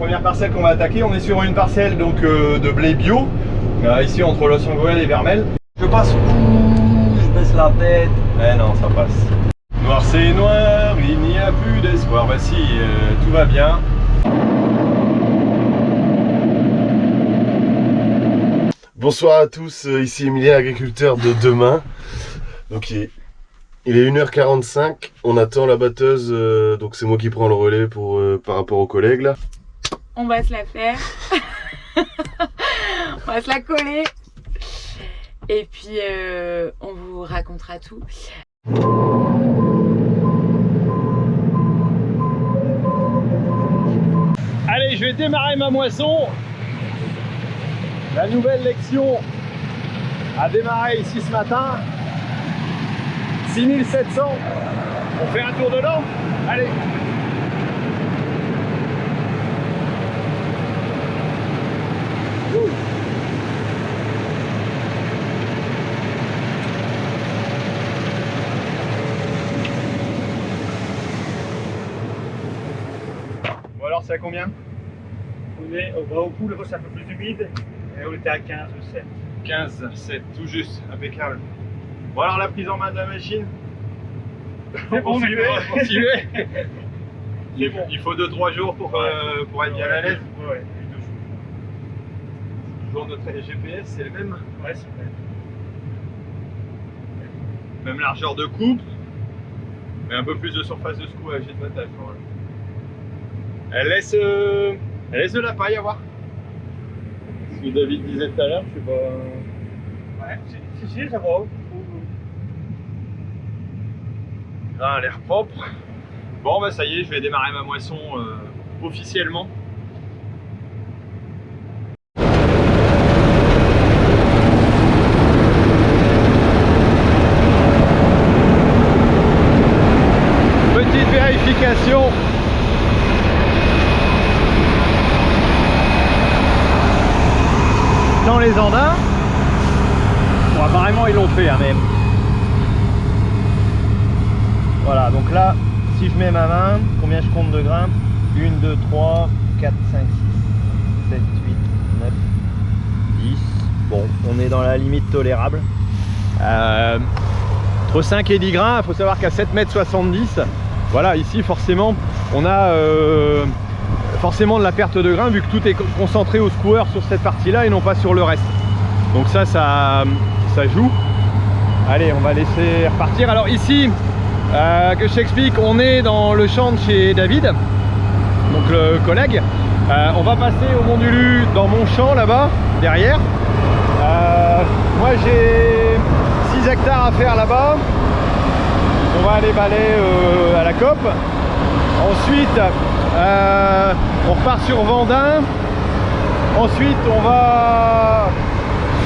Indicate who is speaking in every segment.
Speaker 1: Première parcelle qu'on va attaquer, on est sur une parcelle donc de blé bio, ici entre Los Angeles et Vermel. Je passe où je baisse la tête. Eh non, ça passe. Noir c'est noir, il n'y a plus d'espoir. Bah si, tout va bien.
Speaker 2: Bonsoir à tous, ici Emilien, agriculteur de demain. Donc il est 1h45, on attend la batteuse, donc c'est moi qui prends le relais pour, par rapport aux collègues là.
Speaker 3: On va se la faire, on va se la coller et puis on vous racontera tout.
Speaker 1: Allez, je vais démarrer ma moisson. La nouvelle lection a démarré ici ce matin. 6700. On fait un tour dedans. Allez. Bon alors c'est à combien?
Speaker 4: On est au bout, c'est un peu plus humide et on était à 15 ou 7.
Speaker 1: 15, 7, tout juste, impeccable. Bon alors la prise en main de la machine.
Speaker 4: C'est bon,
Speaker 1: continuer.
Speaker 4: C'est bon.
Speaker 1: Il faut 2-3 jours pour être bien à l'aise.
Speaker 4: Ouais,
Speaker 1: Toujours notre GPS, c'est le même.
Speaker 4: ouais, c'est vrai.
Speaker 1: Même largeur de coupe, mais un peu plus de surface de secouage et de battage. Voilà. Elle laisse de la paille à voir. Ce que David disait tout à l'heure, je sais pas.
Speaker 4: Ouais, si, ça va.
Speaker 1: Ah, elle a l'air propre. Bon bah ça y est, je vais démarrer ma moisson officiellement. Petite vérification. Dans les andins. Bon apparemment ils l'ont fait hein, même. Voilà, donc là, si je mets ma main, combien je compte de grains? 1, 2, 3, 4, 5, 6, 7, 8, 9, 10. Bon, on est dans la limite tolérable. Entre 5 et 10 grains, il faut savoir qu'à 7,70 m, voilà, ici forcément, on a forcément de la perte de grains vu que tout est concentré au scour sur cette partie-là et non pas sur le reste. Donc ça joue. Allez, on va laisser repartir. Alors ici, que je t'explique, on est dans le champ de chez David, donc le collègue. On va passer au Mont du Lu dans mon champ là-bas, derrière. Moi j'ai 6 hectares à faire là-bas. On va aller balayer à la COP. Ensuite, on repart sur Vendin. Ensuite, on va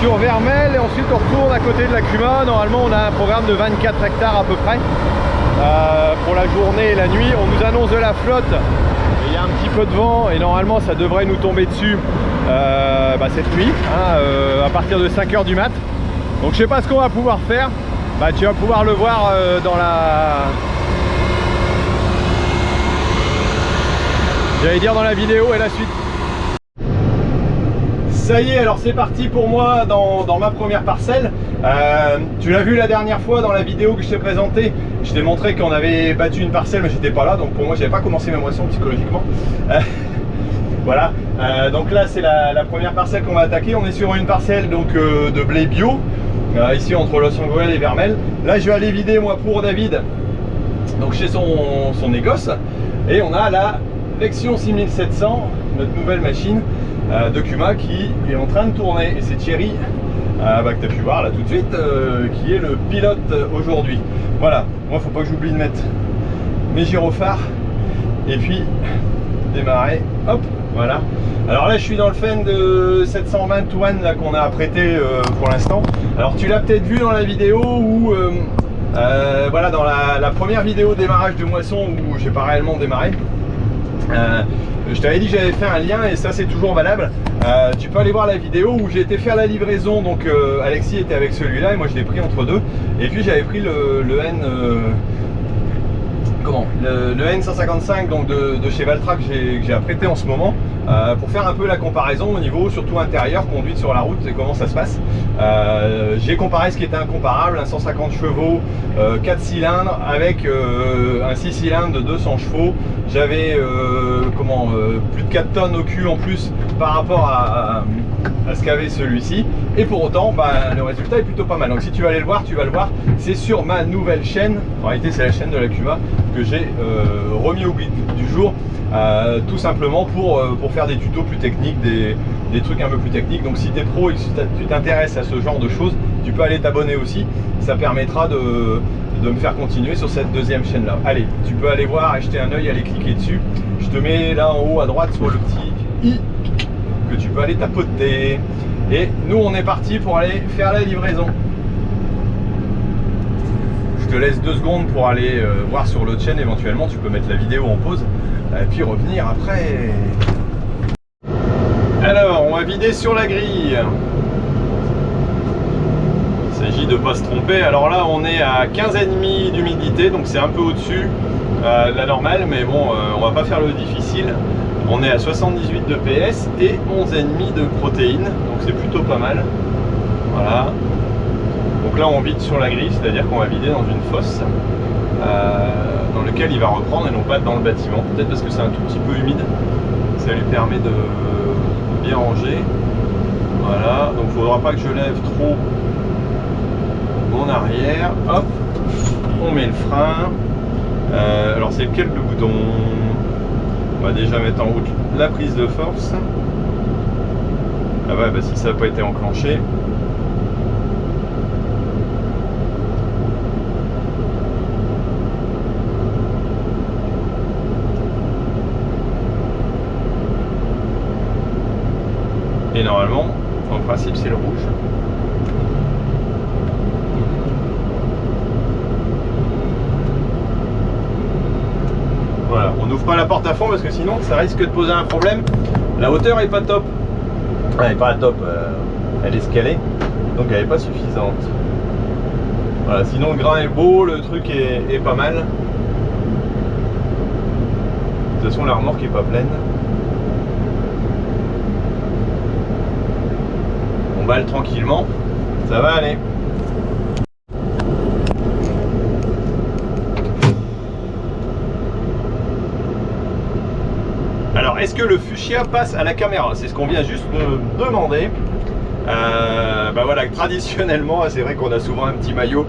Speaker 1: sur Vermel et ensuite on retourne à côté de la Cuma. Normalement, on a un programme de 24 hectares à peu près. Pour la journée et la nuit, on nous annonce de la flotte, il y a un petit peu de vent et normalement ça devrait nous tomber dessus cette nuit, hein, à partir de 5 h du mat. Donc je sais pas ce qu'on va pouvoir faire, tu vas pouvoir le voir dans la... J'allais dire dans la vidéo et la suite. Ça y est, alors c'est parti pour moi dans ma première parcelle. Tu l'as vu la dernière fois dans la vidéo que je t'ai présentée. Je t'ai montré qu'on avait battu une parcelle mais j'étais pas là, donc pour moi j'avais pas commencé ma moisson psychologiquement. Voilà, donc là c'est la première parcelle qu'on va attaquer. On est sur une parcelle donc de blé bio, ici entre Los Angeles et Vermel. Là je vais aller vider moi pour David, donc chez son négoce. Et on a la Lexion 6700, notre nouvelle machine de Cuma qui est en train de tourner. Et c'est Thierry que tu as pu voir là tout de suite qui est le pilote aujourd'hui. Voilà, moi faut pas que j'oublie de mettre mes gyrophares et puis démarrer, hop, voilà. Alors là je suis dans le Fendt de 720 Touran là qu'on a apprêté pour l'instant. Alors tu l'as peut-être vu dans la vidéo où voilà, dans la première vidéo de démarrage de moisson où j'ai pas réellement démarré. Je t'avais dit que j'avais fait un lien et ça c'est toujours valable. Tu peux aller voir la vidéo où j'ai été faire la livraison. Donc Alexis était avec celui-là et moi je l'ai pris entre deux. Et puis j'avais pris le N le N155 donc de chez Valtra que j'ai apprêté en ce moment. pour faire un peu la comparaison au niveau surtout intérieur, conduite sur la route et comment ça se passe. J'ai comparé ce qui était incomparable, un 150 chevaux, 4 cylindres avec un 6 cylindres de 200 chevaux. J'avais plus de 4 tonnes au cul en plus par rapport à ce qu'avait celui-ci, et pour autant le résultat est plutôt pas mal. Donc si tu vas aller le voir, tu vas le voir, c'est sur ma nouvelle chaîne. En réalité c'est la chaîne de l'Acuma que j'ai remis au goût du jour, tout simplement pour faire des tutos plus techniques, des trucs un peu plus techniques. Donc si tu es pro et que tu t'intéresses à ce genre de choses, tu peux aller t'abonner aussi, ça permettra de me faire continuer sur cette deuxième chaîne là. Allez, tu peux aller voir, jeter un œil, aller cliquer dessus. Je te mets là en haut à droite sur le petit i que tu peux aller tapoter. Et nous on est parti pour aller faire la livraison. Je te laisse 2 secondes pour aller voir sur l'autre chaîne, éventuellement tu peux mettre la vidéo en pause et puis revenir après. Alors on va vider sur la grille. Il s'agit de ne pas se tromper. Alors là on est à 15,5 d'humidité, donc c'est un peu au-dessus de la normale, mais bon on va pas faire le difficile. On est à 78 de PS et 11,5 de protéines, donc c'est plutôt pas mal. Voilà. Donc là on vide sur la grille, c'est-à-dire qu'on va vider dans une fosse dans lequel il va reprendre et non pas dans le bâtiment. Peut-être parce que c'est un tout petit peu humide, ça lui permet de bien ranger. Voilà, donc il ne faudra pas que je lève trop mon arrière. Hop, on met le frein. Alors c'est lequel le bouton? On va déjà mettre en route la prise de force. Ah ouais, si ça n'a pas été enclenché. Et normalement, en principe, c'est le rouge. Voilà, on n'ouvre pas la porte à fond parce que sinon ça risque de poser un problème. La hauteur est pas top. Elle n'est pas top, elle est scalée, donc elle n'est pas suffisante. Voilà, sinon le grain est beau, le truc est pas mal. De toute façon la remorque est pas pleine. On balle tranquillement, ça va aller. Alors, est-ce que le fuchsia passe à la caméra? C'est ce qu'on vient juste de demander. Voilà, traditionnellement, c'est vrai qu'on a souvent un petit maillot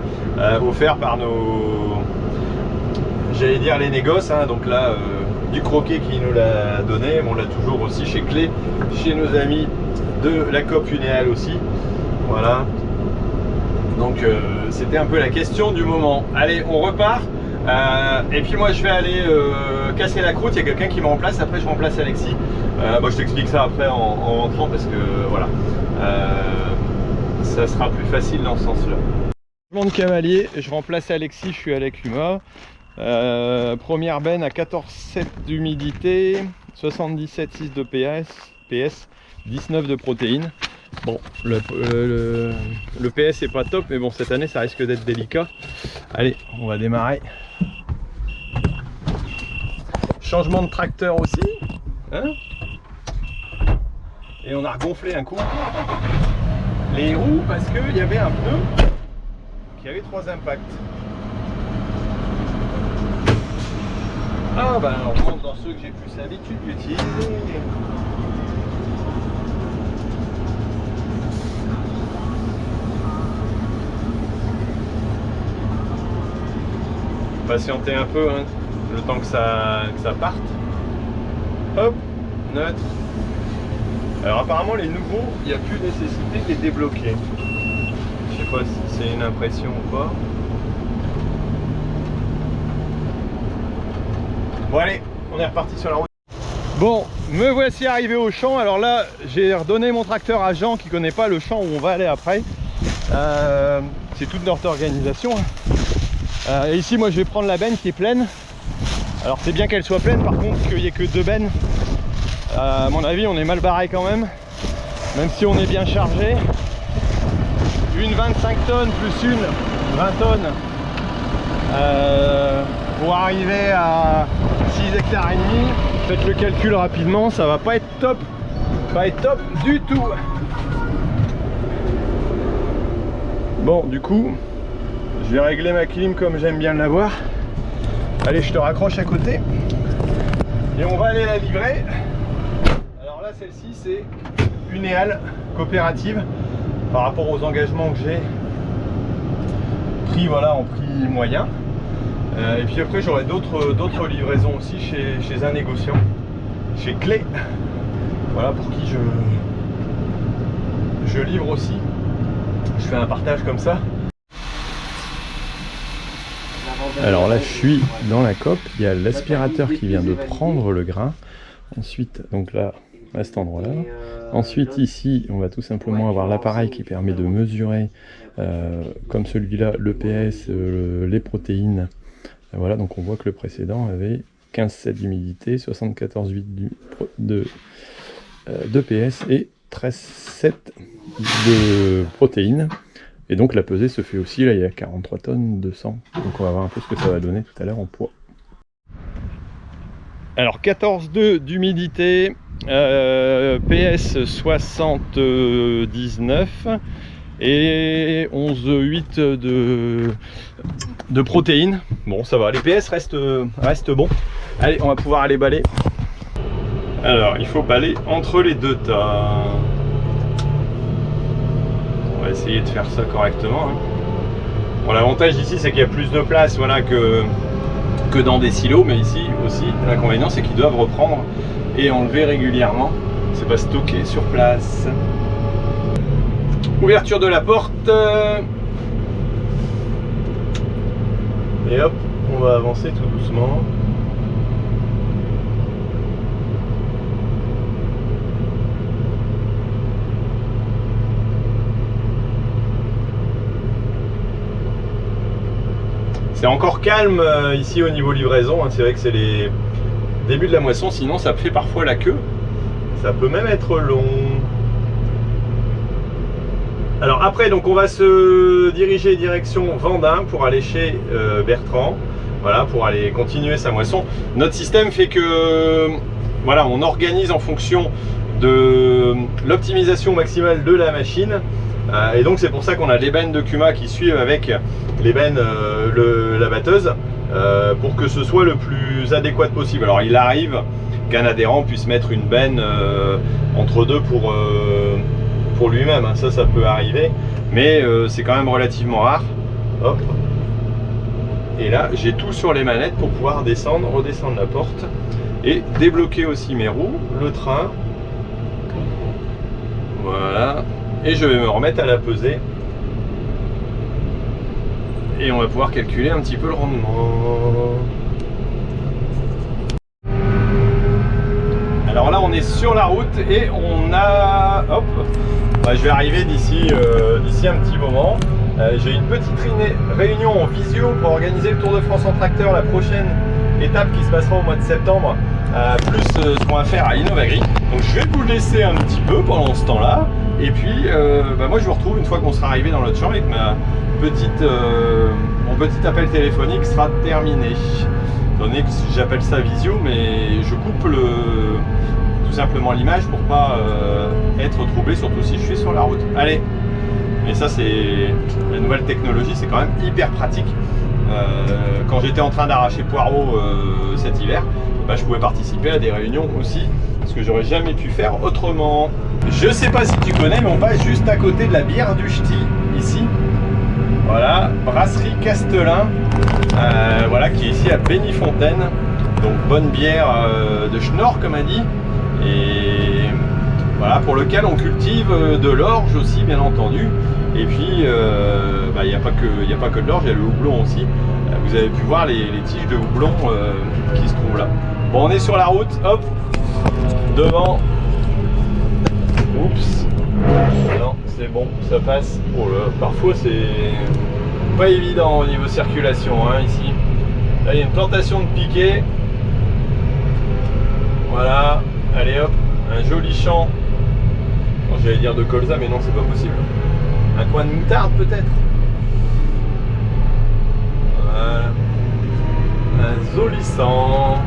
Speaker 1: offert par nos, j'allais dire les négoces, hein, donc là, du croquet qui nous l'a donné. On l'a toujours aussi chez Clé, chez nos amis de la COP Unéal aussi. Voilà. Donc, c'était un peu la question du moment. Allez, on repart. Et puis moi je vais aller casser la croûte, il y a quelqu'un qui me remplace, après je remplace Alexis. Je t'explique ça après en rentrant parce que voilà, ça sera plus facile dans ce sens là. Changement de cavalier, je remplace Alexis, je suis à l'Acuma. Première benne à 14,7 d'humidité, 77,6 de PS, 19 de protéines. Bon, le PS est pas top, mais bon, cette année ça risque d'être délicat. Allez, on va démarrer. Changement de tracteur aussi, hein, et on a regonflé un coup les roues parce qu'il y avait un pneu qui avait 3 impacts. Ah ben on rentre dans ceux que j'ai plus l'habitude d'utiliser. Patienter un peu, hein, le temps que ça parte. Hop, neutre. Alors apparemment les nouveaux, il n'y a plus nécessité de les débloquer. Je sais pas si c'est une impression ou pas. Bon allez, on est reparti sur la route. Bon, me voici arrivé au champ. Alors là, j'ai redonné mon tracteur à Jean qui connaît pas le champ où on va aller après. C'est toute notre organisation. Et ici moi je vais prendre la benne qui est pleine. Alors c'est bien qu'elle soit pleine, par contre qu'il n'y ait que 2 bennes. À mon avis on est mal barré quand même si on est bien chargé. Une 25 tonnes plus une 20 tonnes pour arriver à 6 hectares et demi. Faites le calcul rapidement, ça va pas être top. Pas être top du tout. Bon, du coup, je vais régler ma clim comme j'aime bien l'avoir. Allez, je te raccroche à côté. Et on va aller la livrer. Alors là, celle-ci, c'est une EAL coopérative par rapport aux engagements que j'ai pris, voilà, en prix moyen. Et puis après, j'aurai d'autres livraisons aussi chez un négociant, chez Clé. Voilà, pour qui je livre aussi. Je fais un partage comme ça. Alors là, je suis dans la COP. Il y a l'aspirateur qui vient de prendre le grain. Ensuite, donc là, à cet endroit-là. Ensuite, ici, on va tout simplement avoir l'appareil qui permet de mesurer, comme celui-là, l'EPS, les protéines. Voilà, donc on voit que le précédent avait 15,7 d'humidité, 74,8 d'EPS et 13,7 de protéines. Et donc la pesée se fait aussi, là il y a 43 tonnes de sang. Donc on va voir un peu ce que ça va donner tout à l'heure en poids. Alors 14,2 d'humidité, PS 79 et 11,8 de protéines. Bon, ça va, les PS restent bons. Allez, on va pouvoir aller balayer. Alors, il faut balayer entre les deux tas. On va essayer de faire ça correctement. Hein. Bon, l'avantage ici, c'est qu'il y a plus de place, voilà, que dans des silos, mais ici aussi, l'inconvénient, c'est qu'ils doivent reprendre et enlever régulièrement. C'est pas stocké sur place. Ouverture de la porte. Et hop, on va avancer tout doucement. C'est encore calme ici au niveau livraison, hein. C'est vrai que c'est les débuts de la moisson, sinon ça fait parfois la queue. Ça peut même être long. Alors après, donc on va se diriger direction Vendin pour aller chez Bertrand, voilà, pour aller continuer sa moisson. Notre système fait que, voilà, on organise en fonction de l'optimisation maximale de la machine. Et donc c'est pour ça qu'on a l'ébène de Kuma qui suivent avec l'ébène, la batteuse, pour que ce soit le plus adéquat possible. Alors il arrive qu'un adhérent puisse mettre une benne entre deux pour lui-même, hein. Ça peut arriver, mais c'est quand même relativement rare. Hop. Et là j'ai tout sur les manettes pour pouvoir descendre, redescendre la porte et débloquer aussi mes roues, le train. Voilà. Et je vais me remettre à la pesée. Et on va pouvoir calculer un petit peu le rendement. Alors là on est sur la route et on a... Hop, bah, je vais arriver d'ici un petit moment. J'ai une petite réunion en visio pour organiser le Tour de France en tracteur, la prochaine étape qui se passera au mois de septembre, plus ce qu'on va faire à Innovagri. Donc je vais vous le laisser un petit peu pendant ce temps-là. Et puis bah moi je vous retrouve une fois qu'on sera arrivé dans notre chambre et que mon petit appel téléphonique sera terminé. Étant donné que j'appelle ça visio, mais je coupe tout simplement l'image pour pas être troublé, surtout si je suis sur la route. Allez, et ça c'est la nouvelle technologie, c'est quand même hyper pratique. Quand j'étais en train d'arracher poireaux cet hiver, bah, je pouvais participer à des réunions aussi, ce que j'aurais jamais pu faire autrement. Je sais pas si tu connais, mais on passe juste à côté de la bière du Ch'ti, ici. Voilà, brasserie Castelin, voilà, qui est ici à Bénifontaine. Donc bonne bière de Schnorr, comme a dit. Et voilà, pour lequel on cultive de l'orge aussi, bien entendu. Et puis, bah, il n'y a pas que de l'orge, il y a le houblon aussi. Vous avez pu voir les tiges de houblon qui se trouvent là. Bon, on est sur la route, hop, devant. Oups, non, c'est bon, ça passe. Oh là, parfois c'est pas évident au niveau circulation, hein, ici. Là, il y a une plantation de piquets. Voilà, allez hop, un joli champ. Bon, j'allais dire de colza, mais non, c'est pas possible. Un coin de moutarde peut-être. Voilà, un joli sang.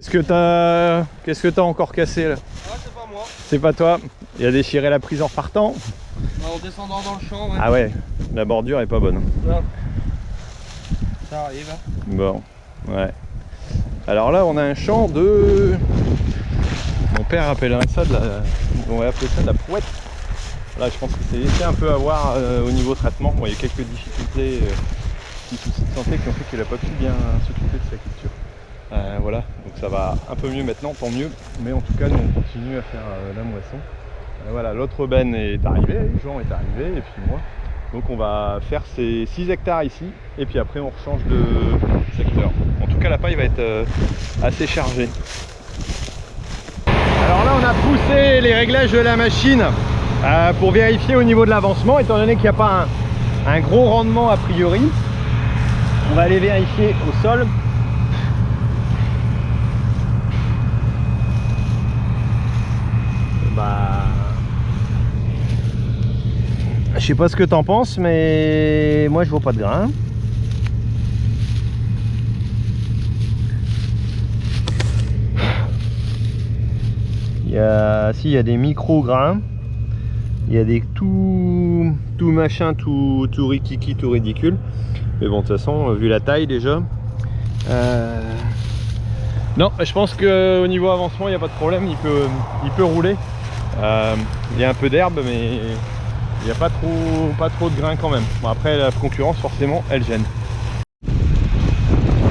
Speaker 1: Qu'est-ce que t'as encore cassé là?
Speaker 5: Ah, c'est pas moi.
Speaker 1: C'est pas toi? Il a déchiré la prise en repartant?
Speaker 5: En descendant dans le champ, ouais.
Speaker 1: Ah ouais, la bordure est pas bonne.
Speaker 5: Non. Ça arrive.
Speaker 1: Bon, ouais. Alors là, on a un champ de... Mon père appellerait ça de la... On va appeler ça de la pouette. Là, je pense que c'est laissé un peu avoir au niveau traitement. Bon, il y a quelques difficultés, petits soucis de santé qui ont fait qu'il n'a pas pu bien s'occuper de sa culture. Voilà, donc ça va un peu mieux maintenant, tant mieux. Mais en tout cas, nous, on continue à faire la moisson. Voilà, l'autre Ben est arrivé, Jean est arrivé, et puis moi. Donc on va faire ces 6 hectares ici, et puis après on rechange de secteur. En tout cas, la paille va être assez chargée. Alors là, on a poussé les réglages de la machine pour vérifier au niveau de l'avancement, étant donné qu'il n'y a pas un gros rendement a priori. On va aller vérifier au sol. Je sais pas ce que t'en penses, mais moi je vois pas de grain. Il y a des micro-grains. Il y a des tout machin, tout rikiki, tout ridicule. Mais bon, de toute façon, vu la taille déjà. Non, je pense qu'au niveau avancement, il n'y a pas de problème. Il peut rouler. Il y a un peu d'herbe, mais il n'y a pas trop de grains quand même. Bon, après, la concurrence, forcément, elle gêne.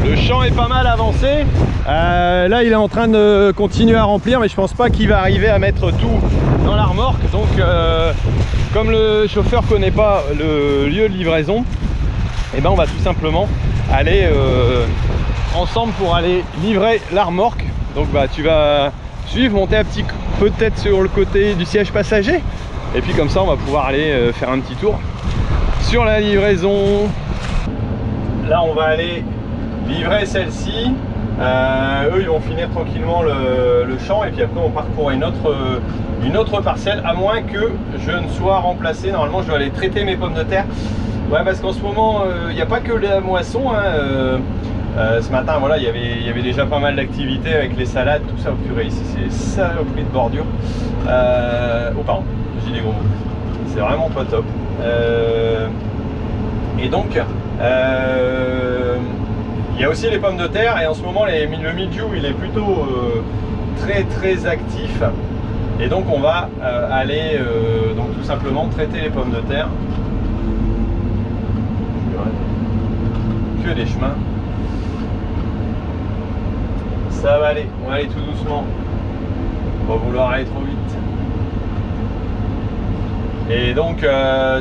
Speaker 1: Le champ est pas mal avancé. Là, il est en train de continuer à remplir, mais je pense pas qu'il va arriver à mettre tout dans la remorque. Donc, comme le chauffeur connaît pas le lieu de livraison, et ben, on va tout simplement aller ensemble pour aller livrer la remorque. Donc, bah, tu vas suivre, monter un petit peut-être sur le côté du siège passager. Et puis comme ça, on va pouvoir aller faire un petit tour sur la livraison. Là, on va aller livrer celle-ci. Eux, ils vont finir tranquillement le champ. Et puis après, on part pour une autre parcelle. À moins que je ne sois remplacé. Normalement, je dois aller traiter mes pommes de terre. Ouais, parce qu'en ce moment, il n'y a pas que la moisson. Hein, ce matin, voilà, il y avait déjà pas mal d'activités avec les salades, tout ça. Oh purée, ici, c'est saloperie de bordure. Oh, pardon. Des gros mots. C'est vraiment pas top. Et donc il y a aussi les pommes de terre, et en ce moment le mildiou il est plutôt très actif, et donc on va aller donc tout simplement traiter les pommes de terre. Que des chemins. Ça va aller, on va aller tout doucement, on va vouloir aller trop vite. Et donc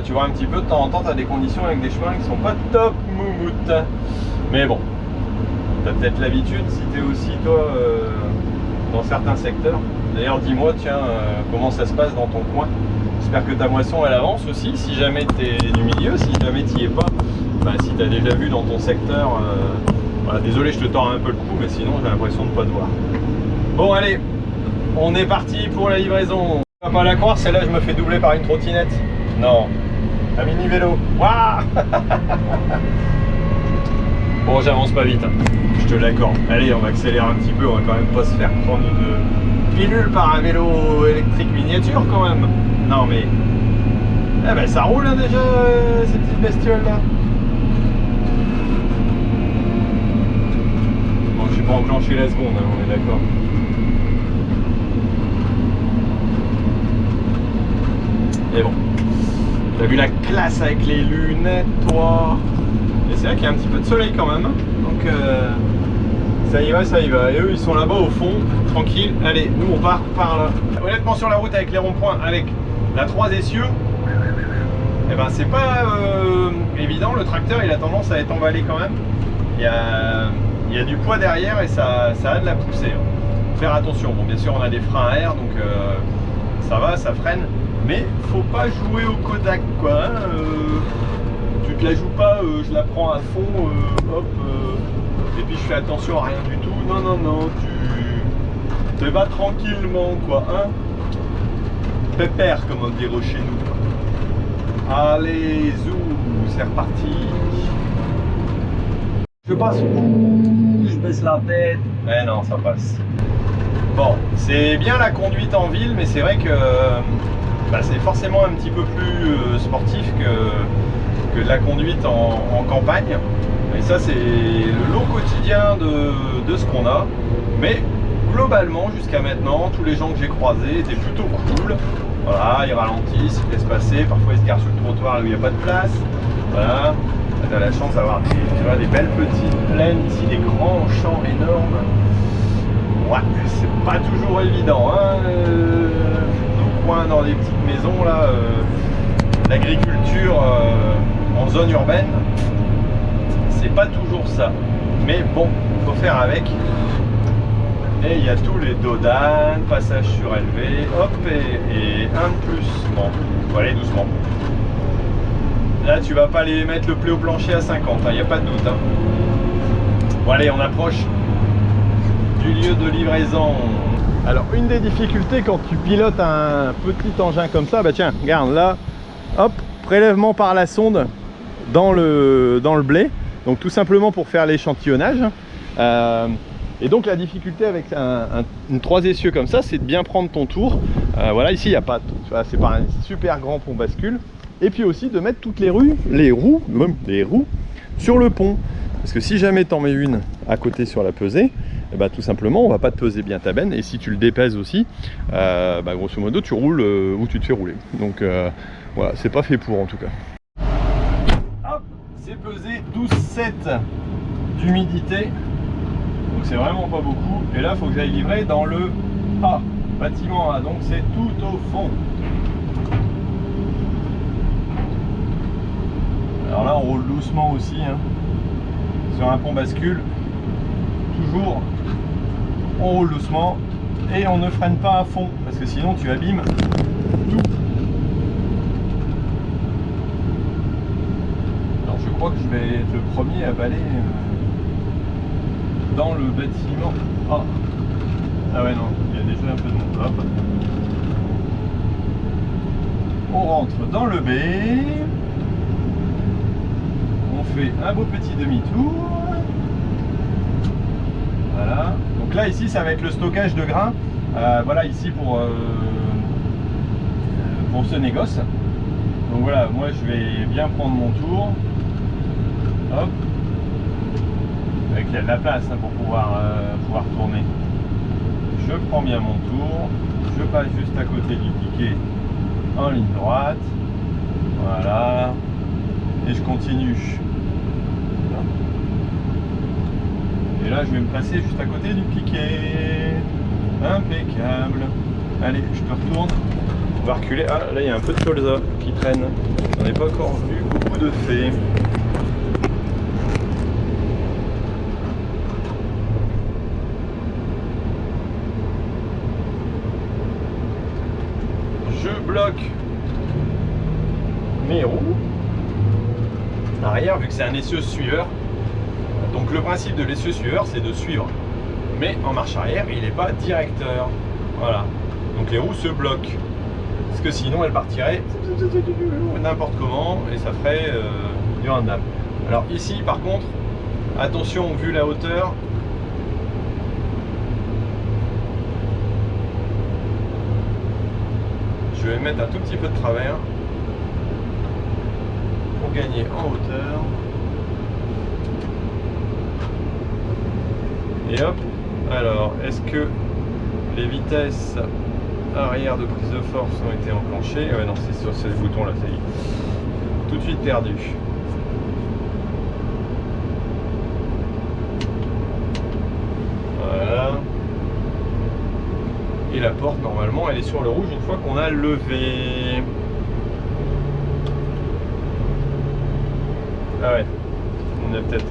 Speaker 1: tu vois un petit peu de temps en temps, tu as des conditions avec des chemins qui sont pas top moumoute. Mais bon, tu as peut-être l'habitude si tu es aussi toi dans certains secteurs. D'ailleurs dis-moi tiens comment ça se passe dans ton coin. J'espère que ta moisson elle avance aussi, si jamais tu es du milieu, si jamais tu n'y es pas, bah, si tu as déjà vu dans ton secteur. Voilà, désolé je te tords un peu le cou, mais sinon j'ai l'impression de ne pas te voir. Bon allez, on est parti pour la livraison. Tu vas pas la croire, celle-là je me fais doubler par une trottinette. Non, un mini vélo. Waouh. Bon, j'avance pas vite, hein. Je te l'accorde. Allez, on va accélérer un petit peu, on va quand même pas se faire prendre une pilule par un vélo électrique miniature quand même. Non mais... Eh ben ça roule hein, déjà ces petites bestioles là. Bon, je suis pas enclenché la seconde, hein, on est d'accord. Mais bon, t'as vu la classe avec les lunettes, toi. Et c'est vrai qu'il y a un petit peu de soleil quand même. Donc ça y va, ça y va. Et eux, ils sont là-bas au fond, tranquille. Allez, nous on part par là. Honnêtement, sur la route avec les ronds-points, avec la 3 essieux, eh ben c'est pas évident. Le tracteur, il a tendance à être emballé quand même. Il y a du poids derrière et ça a de la poussée. Faut faire attention. Bon, bien sûr, on a des freins à air, donc ça va, ça freine. Mais faut pas jouer au Kodak quoi, hein, tu te la joues pas, je la prends à fond, hop, et puis je fais attention à rien du tout, non, tu te vas tranquillement quoi, hein, pépère comme on dirait chez nous. Allez, zou, c'est reparti. Je passe.
Speaker 4: Je baisse la tête.
Speaker 1: Eh non, ça passe. Bon, c'est bien la conduite en ville, mais c'est vrai que bah, c'est forcément un petit peu plus sportif que de la conduite en campagne. Et ça, c'est le lot quotidien de ce qu'on a. Mais globalement, jusqu'à maintenant, tous les gens que j'ai croisés étaient plutôt cool. Voilà, ils ralentissent, ils laissent passer. Parfois, ils se garent sur le trottoir où il n'y a pas de place. Voilà. Tu as la chance d'avoir des belles petites plaines, ici des grands champs énormes. Ouais, c'est pas toujours évident, hein. Nos coins dans des petites maisons là, l'agriculture en zone urbaine, c'est pas toujours ça. Mais bon, il faut faire avec. Et il y a tous les dodanes, passage surélevé, hop, et un de plus. Bon, faut aller doucement. Là, tu vas pas aller mettre le plé au plancher à 50, il n'y a pas de doute. Hein. Bon, allez, on approche du lieu de livraison. Alors, une des difficultés quand tu pilotes un petit engin comme ça, bah tiens, regarde là, hop, prélèvement par la sonde dans le blé. Donc, tout simplement pour faire l'échantillonnage. Et donc, la difficulté avec une 3 essieux comme ça, c'est de bien prendre ton tour. Voilà, ici, il n'y a pas, c'est pas un super grand pont bascule. Et puis aussi de mettre toutes les roues sur le pont. Parce que si jamais tu en mets une à côté sur la pesée, eh ben, tout simplement on va pas te peser bien ta benne. Et si tu le dépèses aussi, bah, grosso modo tu roules où tu te fais rouler. Donc voilà, c'est pas fait pour en tout cas. Hop, c'est pesé 12,7 d'humidité. Donc c'est vraiment pas beaucoup. Et là il faut que j'aille livrer dans le A, bâtiment A. Donc c'est tout au fond. Alors là, on roule doucement aussi, hein. Sur un pont bascule. Toujours, on roule doucement et on ne freine pas à fond parce que sinon tu abîmes tout. Alors je crois que je vais être le premier à baler dans le bâtiment. Oh. Ah ouais, non, il y a déjà un peu de monde. Hop. On rentre dans le B. Fait un beau petit demi-tour. Voilà. Donc là ici ça va être le stockage de grains. Voilà ici pour ce négoce. Donc voilà, moi je vais bien prendre mon tour. Hop. Avec il y a de la place hein, pour pouvoir tourner. Je prends bien mon tour. Je passe juste à côté du piquet en ligne droite. Voilà. Et je continue. Et là, je vais me placer juste à côté du piquet. Impeccable. Allez, je te retourne. On va reculer. Ah, là, il y a un peu de colza qui traîne. On n'en ai pas encore vu beaucoup de faits. Je bloque mes roues arrière, vu que c'est un essieu suiveur. Donc le principe de l'essieu suiveur, c'est de suivre. Mais en marche arrière, il n'est pas directeur. Voilà. Donc les roues se bloquent. Parce que sinon, elles partiraient n'importe comment et ça ferait du random. Alors ici, par contre, attention, vu la hauteur. Je vais mettre un tout petit peu de travers pour gagner en hauteur. Et hop, alors est-ce que les vitesses arrière de prise de force ont été enclenchées? Ouais, non, c'est sur ce bouton là, ça y est. Tout de suite perdu. Voilà. Et la porte, normalement, elle est sur le rouge une fois qu'on a levé. Ah ouais, on a peut-être.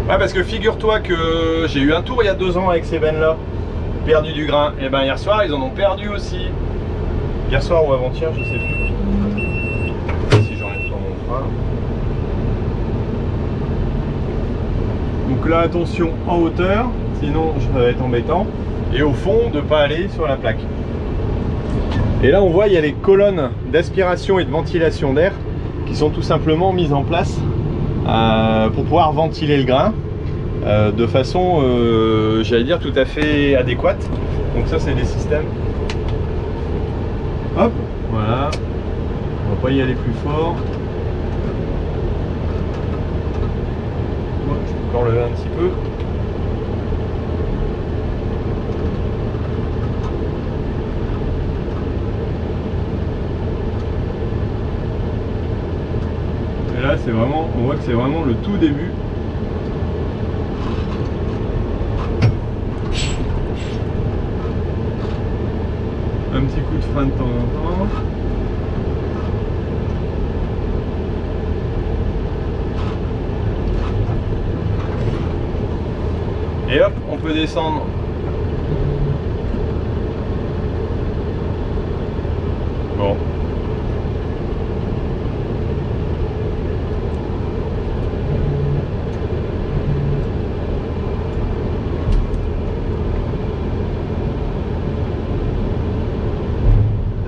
Speaker 1: Ouais, parce que figure-toi que j'ai eu un tour il y a 2 ans avec ces bennes-là, perdu du grain. Et ben hier soir, ils en ont perdu aussi. Hier soir ou avant-hier, je sais plus. Si j'enlève sur mon frein. Donc là, attention en hauteur, sinon ça va être embêtant. Et au fond, de ne pas aller sur la plaque. Et là, on voit, il y a les colonnes d'aspiration et de ventilation d'air qui sont tout simplement mises en place pour pouvoir ventiler le grain de façon, j'allais dire, tout à fait adéquate. Donc ça, c'est des systèmes. Hop, voilà. On va pas y aller plus fort. Bon, je peux encore lever un petit peu. Et là, c'est vraiment, on voit que c'est vraiment le tout début. Un petit coup de frein de temps en temps. Et hop, on peut descendre. Bon.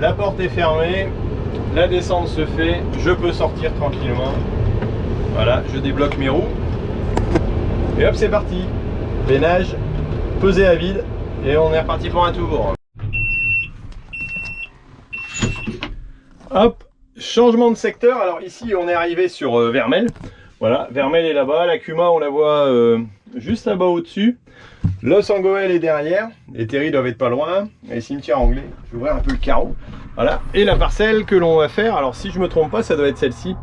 Speaker 1: La porte est fermée, la descente se fait, je peux sortir tranquillement. Voilà, je débloque mes roues. Et hop, c'est parti. Bénage, pesé à vide, et on est reparti pour un tour. Hop, changement de secteur. Alors ici, on est arrivé sur Vermelles. Voilà, Vermelles est là-bas, la Cuma, on la voit juste là-bas au-dessus. Los Angoel est derrière, les terris doivent être pas loin, les cimetières anglais, je vais ouvrir un peu le carreau. Voilà, et la parcelle que l'on va faire, alors si je me trompe pas, ça doit être celle-ci,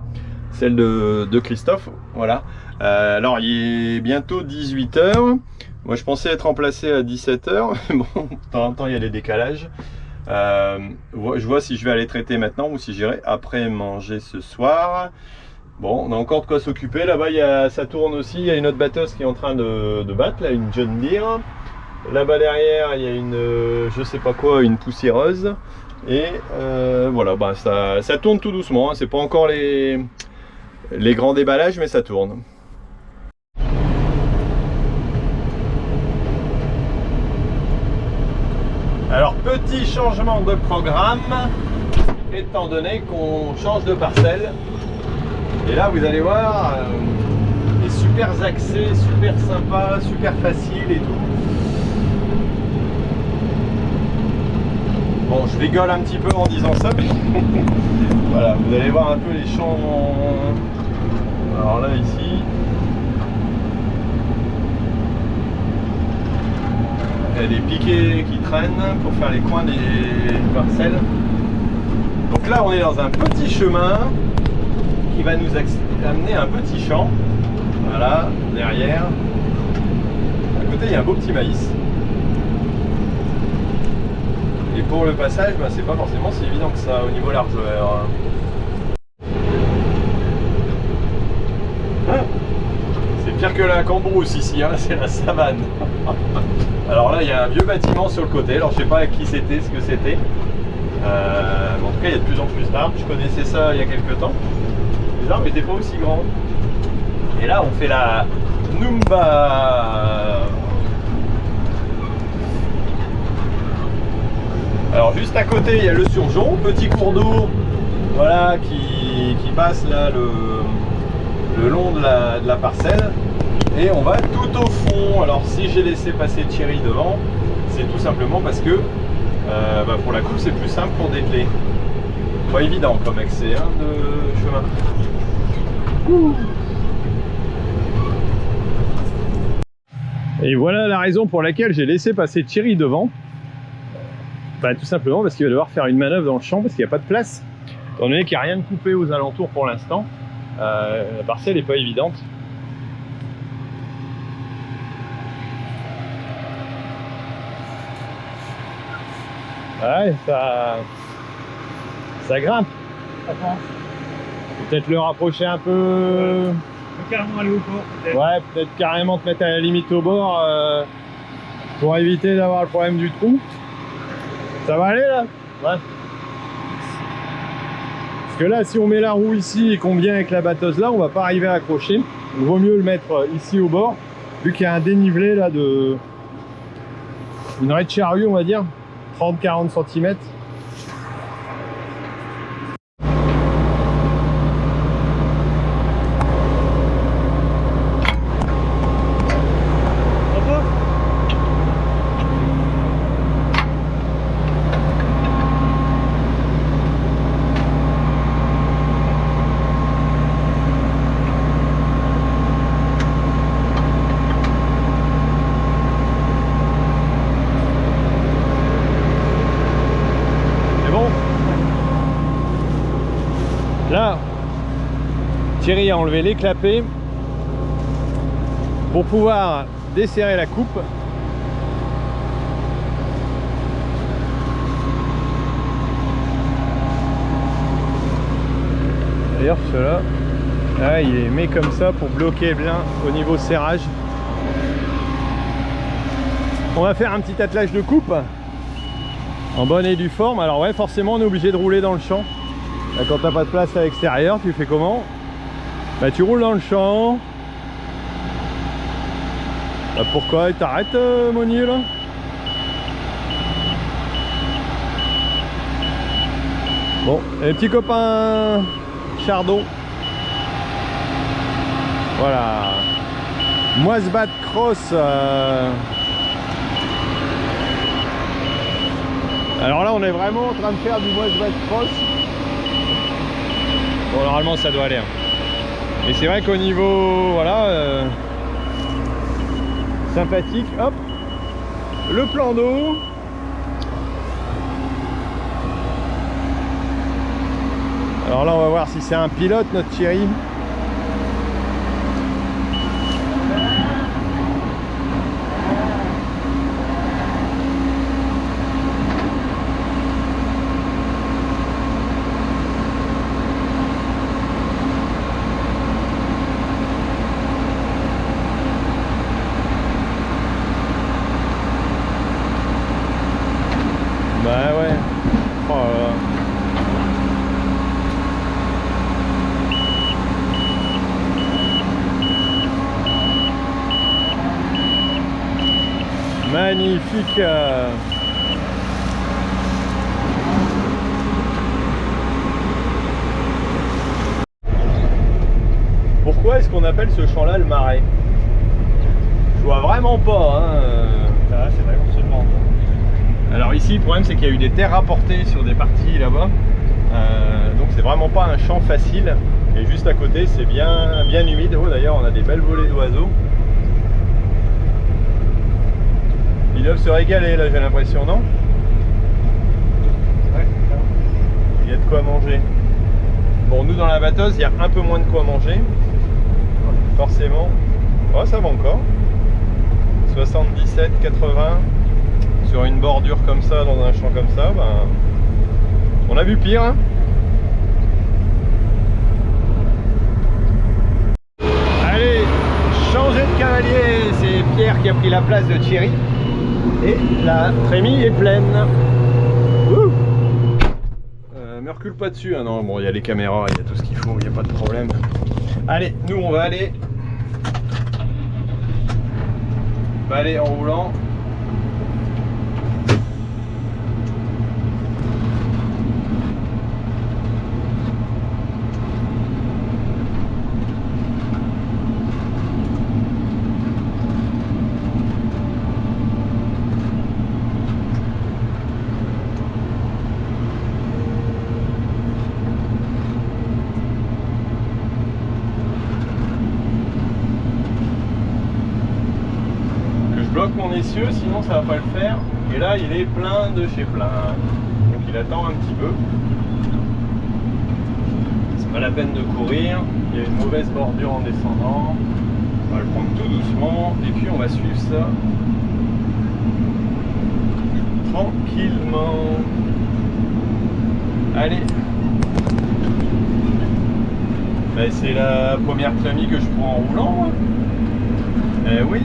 Speaker 1: celle de Christophe, voilà. Alors il est bientôt 18 h, moi je pensais être remplacé à 17 h, mais bon, de temps en temps il y a des décalages. Je vois si je vais aller traiter maintenant ou si j'irai après manger ce soir. Bon, on a encore de quoi s'occuper. Là-bas, ça tourne aussi. Il y a une autre batteuse qui est en train de battre, là, une John Deere. Là-bas derrière, il y a une, je sais pas quoi, une poussiéreuse. Et voilà, bah, ça tourne tout doucement. Hein. C'est pas encore les grands déballages, mais ça tourne. Alors, petit changement de programme, étant donné qu'on change de parcelle. Et là, vous allez voir, des super accès, super sympa, super facile et tout. Bon, je rigole un petit peu en disant ça, mais voilà, vous allez voir un peu les champs. Alors là, ici, il y a des piquets qui traînent pour faire les coins des parcelles. Donc là, on est dans un petit chemin qui va nous amener un petit champ. Voilà, derrière. À côté, il y a un beau petit maïs. Et pour le passage, ben, c'est pas forcément si évident que ça au niveau largeur. C'est pire que la Cambrousse ici, hein, c'est la savane. Alors là, il y a un vieux bâtiment sur le côté. Alors je sais pas qui c'était, ce que c'était. En tout cas, il y a de plus en plus d'arbres. Je connaissais ça il y a quelques temps. Les arbres n'étaient pas aussi grands. Et là, on fait la Numba. Alors juste à côté, il y a le Surgeon, petit cours d'eau, voilà, qui passe là le long de la parcelle. Et on va tout au fond. Alors si j'ai laissé passer Thierry devant, c'est tout simplement parce que bah, pour la coupe, c'est plus simple pour dételer. Pas évident comme accès hein, de chemin. Et voilà la raison pour laquelle j'ai laissé passer Thierry devant. Bah, tout simplement parce qu'il va devoir faire une manœuvre dans le champ parce qu'il n'y a pas de place. Étant donné qu'il n'y a rien de coupé aux alentours pour l'instant, la parcelle n'est pas évidente. Ouais, ça grimpe. Peut-être le rapprocher un peu.
Speaker 4: Carrément aller au bord, peut-être.
Speaker 1: Ouais, peut-être carrément te mettre à la limite au bord pour éviter d'avoir le problème du trou. Ça va aller là? Ouais. Parce que là, si on met la roue ici et qu'on vient avec la batteuse là, on va pas arriver à accrocher. Il vaut mieux le mettre ici au bord, vu qu'il y a un dénivelé là de une raie de charrue, on va dire, 30-40 cm. Thierry a enlevé les clapets pour pouvoir desserrer la coupe. D'ailleurs cela, là, il est mis comme ça pour bloquer bien au niveau serrage. On va faire un petit attelage de coupe en bonne et due forme. Alors ouais, forcément on est obligé de rouler dans le champ. Là, quand t'as pas de place à l'extérieur, tu fais comment? Bah tu roules dans le champ. Bah pourquoi? T'arrêtes Monnier là? Bon, et les petits copains Chardon. Voilà. Moisbat Cross. Alors là on est vraiment en train de faire du Moisbat Cross. Bon normalement ça doit aller. Hein. Et c'est vrai qu'au niveau voilà sympathique, hop, le plan d'eau. Alors là on va voir si c'est un pilote notre Thierry. Bah ouais. Oh là là. Magnifique. Pourquoi est-ce qu'on appelle ce champ-là le marais? Je vois vraiment pas. Hein.
Speaker 4: Ah, c'est vrai qu'on se demande.
Speaker 1: Alors ici, le problème c'est qu'il y a eu des terres rapportées sur des parties là-bas. Donc c'est vraiment pas un champ facile. Et juste à côté, c'est bien humide. Oh, d'ailleurs, on a des belles volées d'oiseaux. Ils doivent se régaler là, j'ai l'impression, non?
Speaker 4: Ouais,
Speaker 1: il y a de quoi manger. Bon, nous dans la batteuse, il y a un peu moins de quoi manger. Forcément. Oh, ça va encore. 77, 80. Sur une bordure comme ça, dans un champ comme ça, ben, on a vu pire. Hein. Allez, changer de cavalier. C'est Pierre qui a pris la place de Thierry. Et la trémie est pleine. Me recule pas dessus. Hein. Non, bon, il y a les caméras, il y a tout ce qu'il faut, il n'y a pas de problème. Allez, nous on va aller en roulant. Bloque mon essieu, sinon ça va pas le faire. Et là il est plein de chez plein. Donc il attend un petit peu. C'est pas la peine de courir. Il y a une mauvaise bordure en descendant. On va le prendre tout doucement. Et puis on va suivre ça tranquillement. Allez. Ben, c'est la première trémie que je prends en roulant. Eh oui.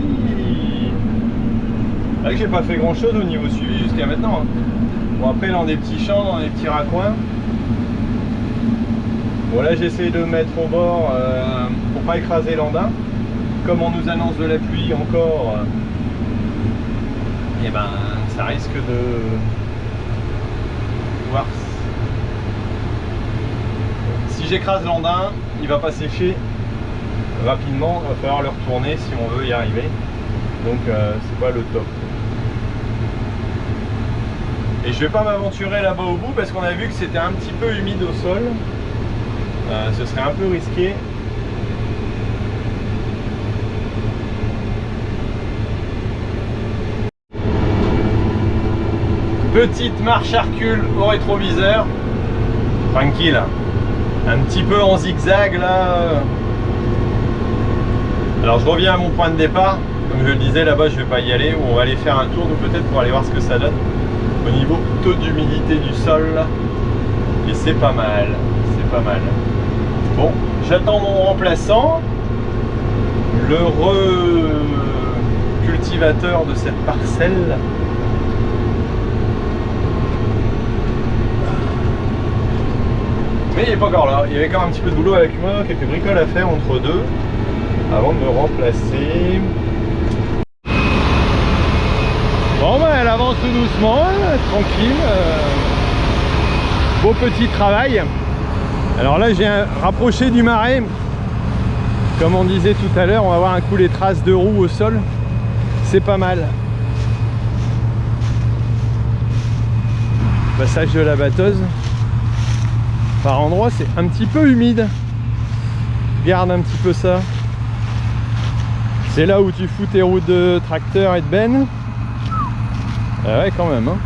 Speaker 1: C'est vrai que j'ai pas fait grand chose au niveau suivi jusqu'à maintenant. Hein. Bon après dans des petits champs, dans des petits raccoins. Bon là j'essaie de mettre au bord pour pas écraser l'andin. Comme on nous annonce de la pluie encore, et ben ça risque de voir. Si j'écrase l'andin, il va pas sécher rapidement, il va falloir le retourner si on veut y arriver. Donc c'est pas le top. Et je vais pas m'aventurer là-bas au bout parce qu'on a vu que c'était un petit peu humide au sol. Ce serait un peu risqué. Petite marche à recul au rétroviseur. Tranquille. Un petit peu en zigzag là. Alors je reviens à mon point de départ. Comme je le disais, là-bas je vais pas y aller. On va aller faire un tour, nous peut-être pour aller voir ce que ça donne au niveau taux d'humidité du sol. Et c'est pas mal, c'est pas mal. Bon, j'attends mon remplaçant, le cultivateur de cette parcelle. Mais il n'est pas encore là. Il y avait quand même un petit peu de boulot avec moi, quelques bricoles à faire entre deux avant de me remplacer. Bon ben elle avance tout doucement, tranquille. Beau petit travail. Alors là j'ai rapproché du marais. Comme on disait tout à l'heure, on va voir un coup les traces de roues au sol. C'est pas mal. Passage de la batteuse. Par endroits c'est un petit peu humide. Regarde un petit peu ça. C'est là où tu fous tes roues de tracteur et de benne. Ah ouais quand même hein.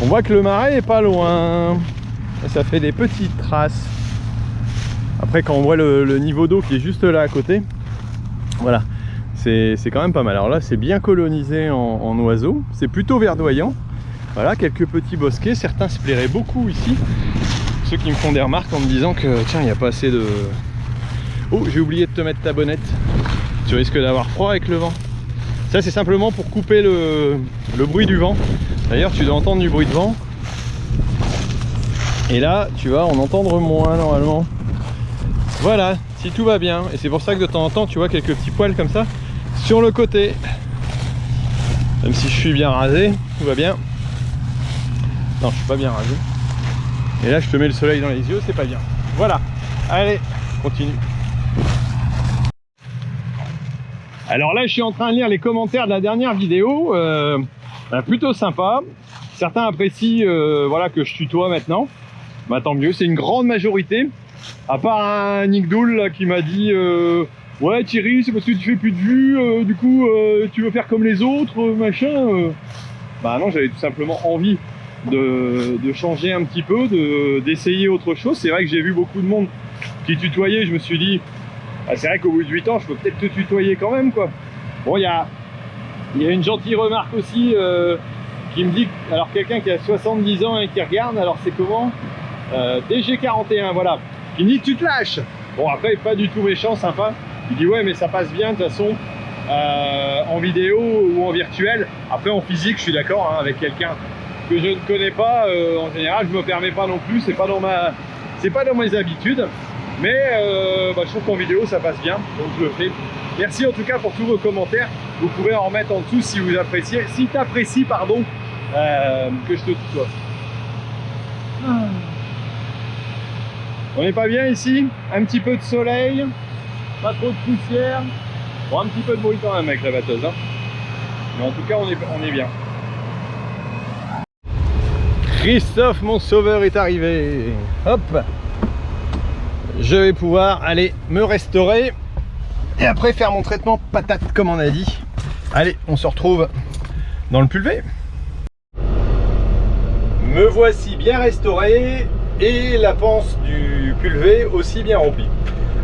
Speaker 1: On voit que le marais est pas loin. Ça fait des petites traces. Après quand on voit le niveau d'eau qui est juste là à côté, voilà, c'est quand même pas mal. Alors là c'est bien colonisé en oiseaux. C'est plutôt verdoyant. Voilà, quelques petits bosquets. Certains se plairaient beaucoup ici. Ceux qui me font des remarques en me disant que tiens il n'y a pas assez de... Oh, j'ai oublié de te mettre ta bonnette. Tu risques d'avoir froid avec le vent. Ça c'est simplement pour couper le bruit du vent. D'ailleurs tu dois entendre du bruit de vent. Et là tu vas en entendre moins normalement. Voilà, si tout va bien. Et c'est pour ça que de temps en temps tu vois quelques petits poils comme ça sur le côté. Même si je suis bien rasé, tout va bien. Non, je suis pas bien rasé. Et là je te mets le soleil dans les yeux, c'est pas bien. Voilà, allez, continue. Alors là je suis en train de lire les commentaires de la dernière vidéo, plutôt sympa. Certains apprécient voilà, que je tutoie maintenant. Bah tant mieux, c'est une grande majorité. À part un Nick Doul là, qui m'a dit ouais Thierry c'est parce que tu fais plus de vues, du coup tu veux faire comme les autres, machin. Bah non, j'avais tout simplement envie de changer un petit peu, d'essayer autre chose. C'est vrai que j'ai vu beaucoup de monde qui tutoyait, je me suis dit ah, c'est vrai qu'au bout de 8 ans je peux peut-être te tutoyer quand même quoi. Bon il y a une gentille remarque aussi qui me dit, alors quelqu'un qui a 70 ans et qui regarde, alors c'est comment DG41 voilà, il me dit tu te lâches. Bon après pas du tout méchant, sympa. Il dit ouais mais ça passe bien de toute façon en vidéo ou en virtuel. Après en physique je suis d'accord hein, avec quelqu'un que je ne connais pas, en général je me permets pas non plus, c'est pas dans mes habitudes. Mais je trouve qu'en vidéo ça passe bien, donc je le fais. Merci en tout cas pour tous vos commentaires. Vous pouvez en remettre en dessous si vous appréciez, si tu apprécies pardon, que je te tutoie. On n'est pas bien ici, un petit peu de soleil, pas trop de poussière, bon un petit peu de bruit quand même avec la batteuse, hein. Mais en tout cas on est bien. Christophe mon sauveur est arrivé. Hop, je vais pouvoir aller me restaurer et après faire mon traitement patate comme on a dit. Allez, on se retrouve dans le pulvé. Me voici bien restauré et la panse du pulvé aussi bien remplie.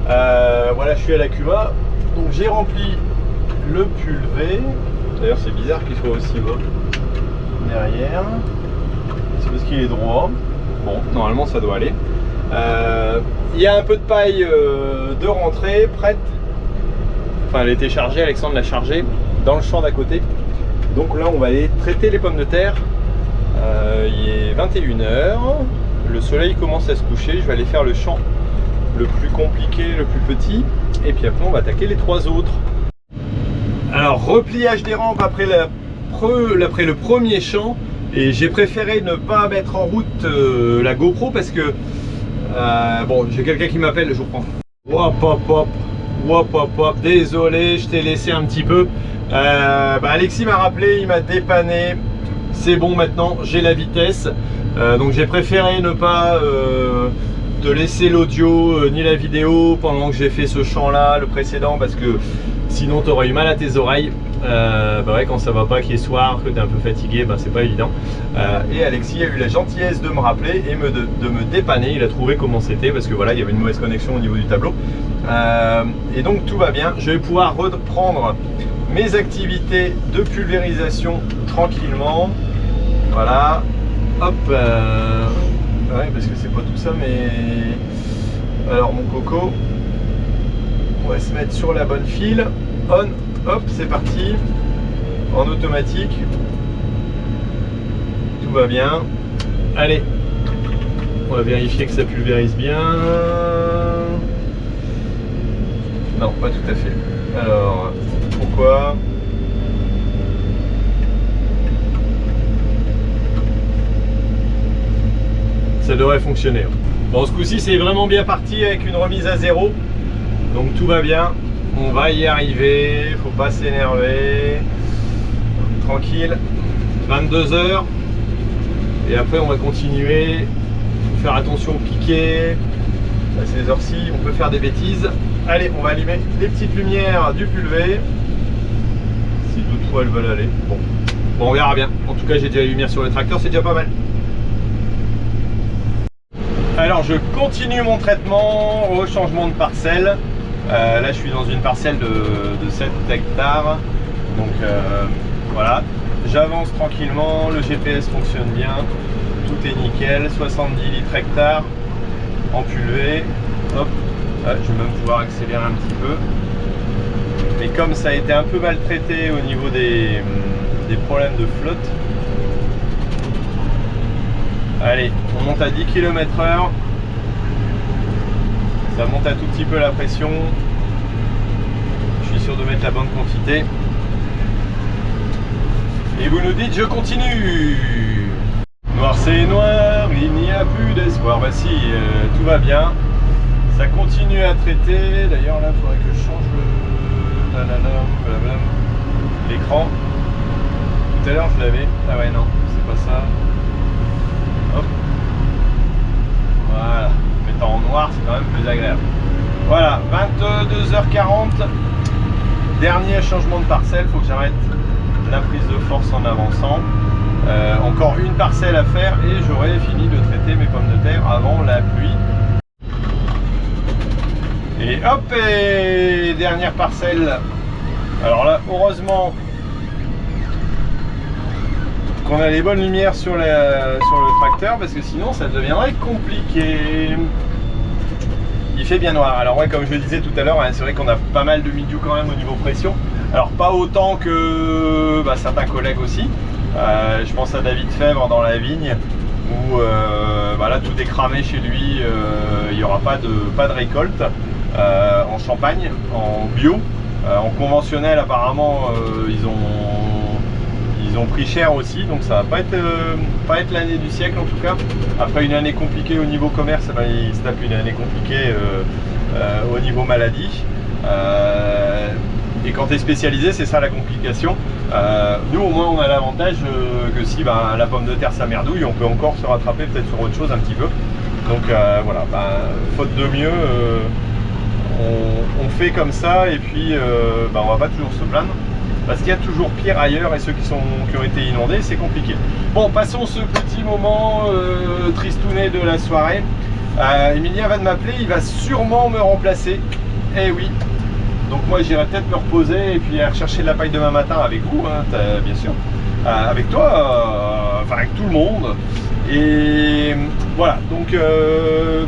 Speaker 1: Voilà, je suis à la Cuma, donc j'ai rempli le pulvé. D'ailleurs c'est bizarre qu'il soit aussi bas derrière. C'est parce qu'il est droit. Bon, normalement ça doit aller. Il y a un peu de paille de rentrée prête. Enfin elle était chargée, Alexandre l'a chargée dans le champ d'à côté. Donc là on va aller traiter les pommes de terre. Il est 21 h, le soleil commence à se coucher. Je vais aller faire le champ le plus compliqué, le plus petit, et puis après on va attaquer les 3 autres. Alors repliage des rampes après le premier champ. Et j'ai préféré ne pas mettre en route la GoPro parce que bon, j'ai quelqu'un qui m'appelle, je reprends. Hop hop hop, hop hop hop, désolé, je t'ai laissé un petit peu. Alexis m'a rappelé, il m'a dépanné. C'est bon maintenant, j'ai la vitesse. Donc j'ai préféré ne pas te laisser l'audio ni la vidéo pendant que j'ai fait ce champ là, le précédent, parce que sinon tu aurais eu mal à tes oreilles. Bah ouais, quand ça va pas, qu'il est soir, que tu es un peu fatigué, bah c'est pas évident. Et Alexis a eu la gentillesse de me rappeler et de me dépanner. Il a trouvé comment c'était parce que voilà, il y avait une mauvaise connexion au niveau du tableau. Et donc tout va bien. Je vais pouvoir reprendre mes activités de pulvérisation tranquillement. Voilà. Hop. Ouais, parce que c'est pas tout ça, mais alors mon coco, on va se mettre sur la bonne file. On. Hop, c'est parti, en automatique, tout va bien. Allez, on va vérifier que ça pulvérise bien. Non, pas tout à fait. Alors, pourquoi? Ça devrait fonctionner. Bon, ce coup-ci, c'est vraiment bien parti avec une remise à 0, donc tout va bien. On va y arriver, faut pas s'énerver, tranquille, 22 h, et après on va continuer, faut faire attention au piquet, à ces heures-ci on peut faire des bêtises. Allez, on va allumer les petites lumières du pulvé, si toutefois elles veulent aller. Bon, on verra bien, en tout cas j'ai déjà les lumières sur le tracteur, c'est déjà pas mal. Alors je continue mon traitement au changement de parcelle. Là je suis dans une parcelle de 7 hectares, donc voilà, j'avance tranquillement, le GPS fonctionne bien, tout est nickel, 70 litres hectare en pulvé. Hop, je vais même pouvoir accélérer un petit peu, mais comme ça a été un peu maltraité au niveau des problèmes de flotte, allez, on monte à 10 km/h. Ça monte un tout petit peu la pression. Je suis sûr de mettre la bonne quantité. Et vous nous dites je continue. Noir c'est noir, il n'y a plus d'espoir. Bah si, tout va bien. Ça continue à traiter. D'ailleurs là il faudrait que je change l'écran. Tout à l'heure je l'avais. Ah ouais non, c'est pas ça. Hop. Voilà. En noir, c'est quand même plus agréable. Voilà, 22 h 40, dernier changement de parcelle. Faut que j'arrête la prise de force en avançant. Encore une parcelle à faire et j'aurai fini de traiter mes pommes de terre avant la pluie. Et hop, et dernière parcelle. Alors là, heureusement qu'on a les bonnes lumières sur le tracteur, parce que sinon ça deviendrait compliqué. Il fait bien noir. Alors ouais, comme je le disais tout à l'heure, hein, c'est vrai qu'on a pas mal de milieu quand même au niveau pression. Alors pas autant que certains collègues aussi. Je pense à David Fèvre dans la vigne, où là tout est cramé chez lui. Il n'y aura pas de récolte en Champagne, en bio. En conventionnel apparemment ils ont pris cher aussi, donc ça va pas être l'année du siècle en tout cas. Après une année compliquée au niveau commerce, il se tape une année compliquée au niveau maladie. Et quand tu es spécialisé, c'est ça la complication. Nous au moins on a l'avantage que si la pomme de terre ça merdouille, on peut encore se rattraper peut-être sur autre chose un petit peu. Donc voilà, faute de mieux, on fait comme ça et puis on va pas toujours se plaindre. Parce qu'il y a toujours pire ailleurs et ceux qui ont été inondés, c'est compliqué. Bon, passons ce petit moment tristounet de la soirée. Emilien va m'appeler, il va sûrement me remplacer. Eh oui. Donc moi j'irai peut-être me reposer et puis aller rechercher de la paille demain matin avec vous, hein, bien sûr. Avec toi, enfin avec tout le monde. Et voilà, donc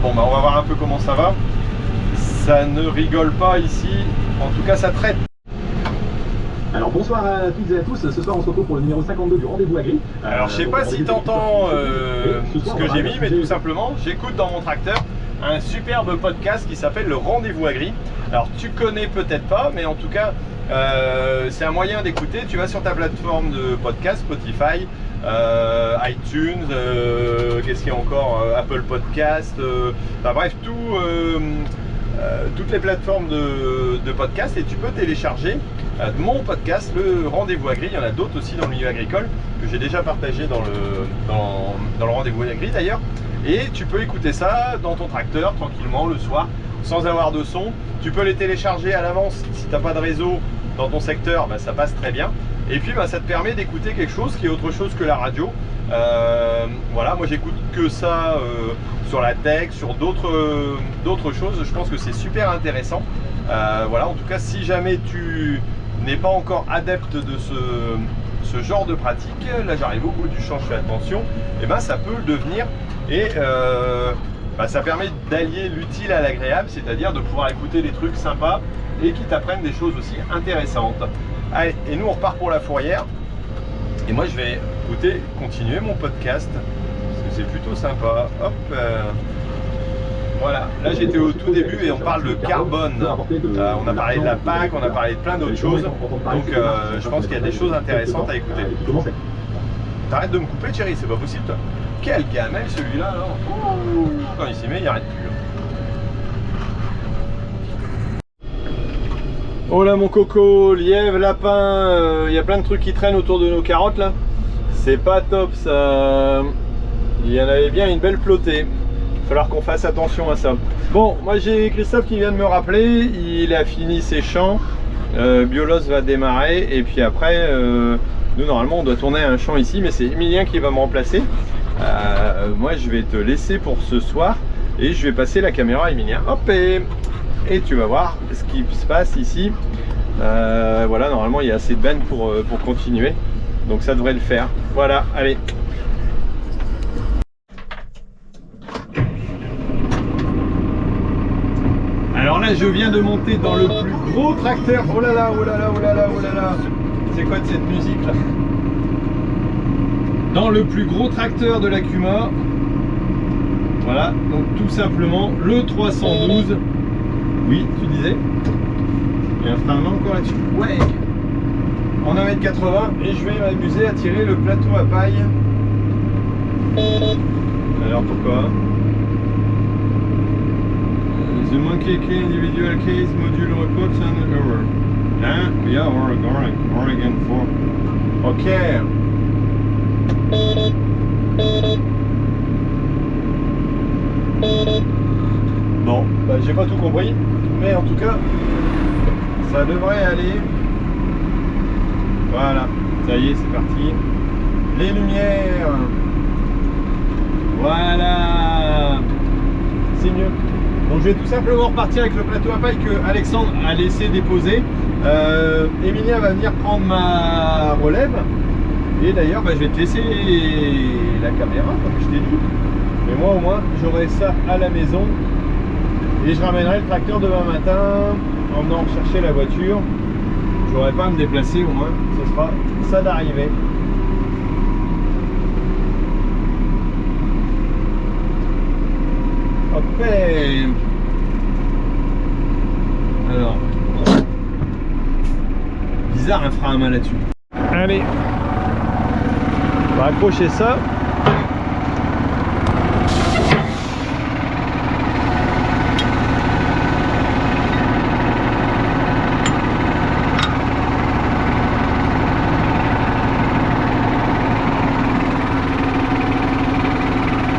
Speaker 1: on va voir un peu comment ça va. Ça ne rigole pas ici, en tout cas ça traite.
Speaker 6: Alors bonsoir à toutes et à tous, ce soir on se retrouve pour le numéro 52 du Rendez-vous Agri.
Speaker 1: Alors je sais pas si tu entends ce que j'ai mis, mais tout simplement j'écoute dans mon tracteur un superbe podcast qui s'appelle le Rendez-vous Agri. Alors tu connais peut-être pas, mais en tout cas c'est un moyen d'écouter. Tu vas sur ta plateforme de podcast, Spotify, iTunes, qu'est-ce qu'il y a encore, Apple Podcast, enfin bref, toutes les plateformes de podcast, et tu peux télécharger mon podcast, le Rendez-vous Agri. Il y en a d'autres aussi dans le milieu agricole que j'ai déjà partagé dans le Rendez-vous Agri d'ailleurs. Et tu peux écouter ça dans ton tracteur tranquillement le soir sans avoir de son. Tu peux les télécharger à l'avance si tu n'as pas de réseau dans ton secteur, ça passe très bien. Et puis ça te permet d'écouter quelque chose qui est autre chose que la radio. Voilà, moi j'écoute que ça sur la tech, sur d'autres choses. Je pense que c'est super intéressant. Voilà, en tout cas, si jamais tu n'es pas encore adepte de ce genre de pratique, là j'arrive au bout du champ, je fais attention, et ça peut le devenir. Et ça permet d'allier l'utile à l'agréable, c'est-à-dire de pouvoir écouter des trucs sympas et qui t'apprennent des choses aussi intéressantes. Allez, et nous on repart pour la fourrière. Et moi je vais continuer mon podcast, parce que c'est plutôt sympa. Hop, voilà, là j'étais au tout début et on parle de carbone. On a parlé de la PAC, on a parlé de plein d'autres choses. Donc je pense qu'il y a des choses intéressantes à écouter. T'arrêtes de me couper, Thierry, c'est pas possible toi. Quel gamelle celui-là, là. Quand il s'y met, il arrête plus. Oh là mon coco, lièvre, lapin, il y a plein de trucs qui traînent autour de nos carottes là. C'est pas top ça. Il y en avait bien une belle pelotée. Il va falloir qu'on fasse attention à ça. Bon, moi j'ai Christophe qui vient de me rappeler, il a fini ses champs. Biolos va démarrer et puis après, nous normalement on doit tourner un champ ici, mais c'est Emilien qui va me remplacer. Moi je vais te laisser pour ce soir et je vais passer la caméra à Emilien. Hop, et tu vas voir ce qui se passe ici. Voilà, normalement il y a assez de bennes pour continuer, donc ça devrait le faire. Voilà, allez. Alors là je viens de monter dans le plus gros tracteur. Oh là là, oh là là, oh là là, oh là là. C'est quoi de cette musique là? Dans le plus gros tracteur de la Cuma. Voilà, donc tout simplement le 312. Oui, tu disais? Il y a un frein à main encore là-dessus. Ouais. En 1m80 et je vais m'amuser à tirer le plateau à paille. Alors pourquoi? The monkey key individual case module reports an error. Hein? Yeah, Oregon 4. Ok. Bon, j'ai pas tout compris, mais en tout cas, ça devrait aller. Voilà, ça y est, c'est parti. Les lumières. Voilà. C'est mieux. Donc je vais tout simplement repartir avec le plateau à paille que Alexandre a laissé déposer. Emilien va venir prendre ma relève. Et d'ailleurs, je vais te laisser la caméra, comme je t'ai dit. Mais moi, au moins, j'aurai ça à la maison. Et je ramènerai le tracteur demain matin en venant chercher la voiture. J'aurai pas à me déplacer, au moins. Ce sera ça d'arriver. Hop. Alors. Bizarre un frein à main là-dessus. Allez. On va accrocher ça.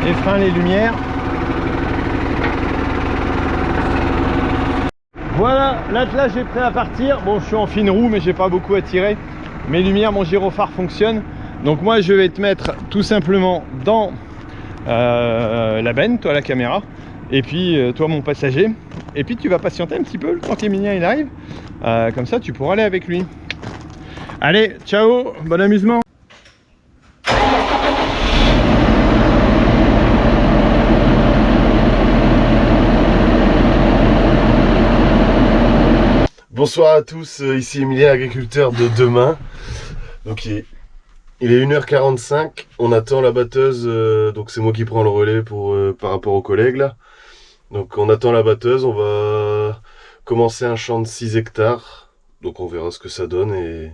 Speaker 1: Les freins, les lumières. Voilà, l'attelage est prêt à partir. Bon, je suis en fine roue, mais j'ai pas beaucoup à tirer. Mes lumières, mon gyrophare fonctionne. Donc moi je vais te mettre tout simplement dans la benne, toi la caméra, et puis toi mon passager, et puis tu vas patienter un petit peu le temps qu'Emilien il arrive, comme ça tu pourras aller avec lui. Allez, ciao, bon amusement.
Speaker 2: Bonsoir à tous, ici Emilien, agriculteur de demain. Donc il est 1h45, on attend la batteuse, donc c'est moi qui prends le relais par rapport aux collègues là. Donc on attend la batteuse, on va commencer un champ de 6 hectares. Donc on verra ce que ça donne et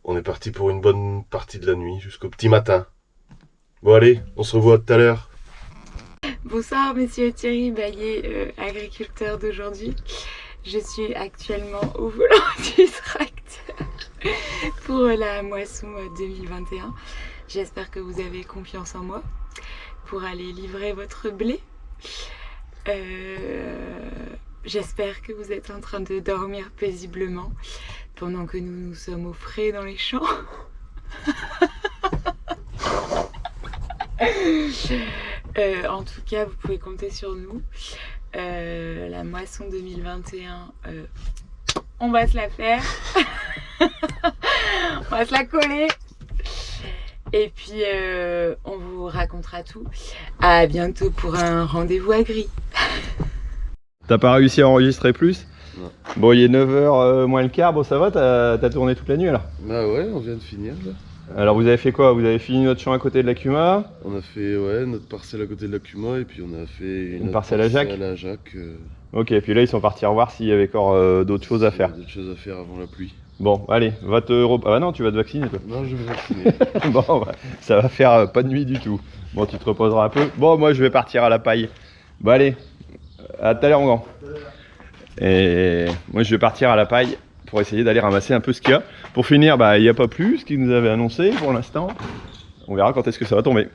Speaker 2: on est parti pour une bonne partie de la nuit jusqu'au petit matin. Bon allez, on se revoit tout à l'heure.
Speaker 3: Bonsoir monsieur Thierry Baillet, agriculteur d'aujourd'hui. Je suis actuellement au volant du tracteur pour la moisson 2021. J'espère que vous avez confiance en moi pour aller livrer votre blé. J'espère que vous êtes en train de dormir paisiblement. pendant que nous sommes au frais dans les champs. En tout cas, vous pouvez compter sur nous. La moisson 2021, on va se la faire. On va se la coller. Et puis, on vous racontera tout. À bientôt pour un rendez-vous à Gris.
Speaker 1: T'as pas réussi à enregistrer plus?
Speaker 2: Non.
Speaker 1: Bon, il est 9h moins le quart. Bon, ça va, t'as tourné toute la nuit alors?
Speaker 2: Bah ouais, on vient de finir là.
Speaker 1: Alors, vous avez fait quoi? Vous avez fini notre champ à côté de la Cuma?
Speaker 2: On a fait ouais, notre parcelle à côté de la Cuma et puis on a fait
Speaker 1: Une parcelle à Jacques.
Speaker 2: Ok,
Speaker 1: puis là, ils sont partis revoir s'il y avait encore d'autres choses à faire.
Speaker 2: D'autres choses à faire avant la pluie.
Speaker 1: Bon, allez, va te Ah bah non, tu vas te vacciner toi.
Speaker 2: Non, je vais me vacciner.
Speaker 1: Bon, bah, ça va faire pas de nuit du tout. Bon, tu te reposeras un peu. Bon, moi, je vais partir à la paille. Bon, allez, à tout à l'heure, mon grand. Et moi, je vais partir à la paille pour essayer d'aller ramasser un peu ce qu'il y a. Pour finir, bah, il n'y a pas plus ce qu'ils nous avaient annoncé pour l'instant. On verra quand est-ce que ça va tomber.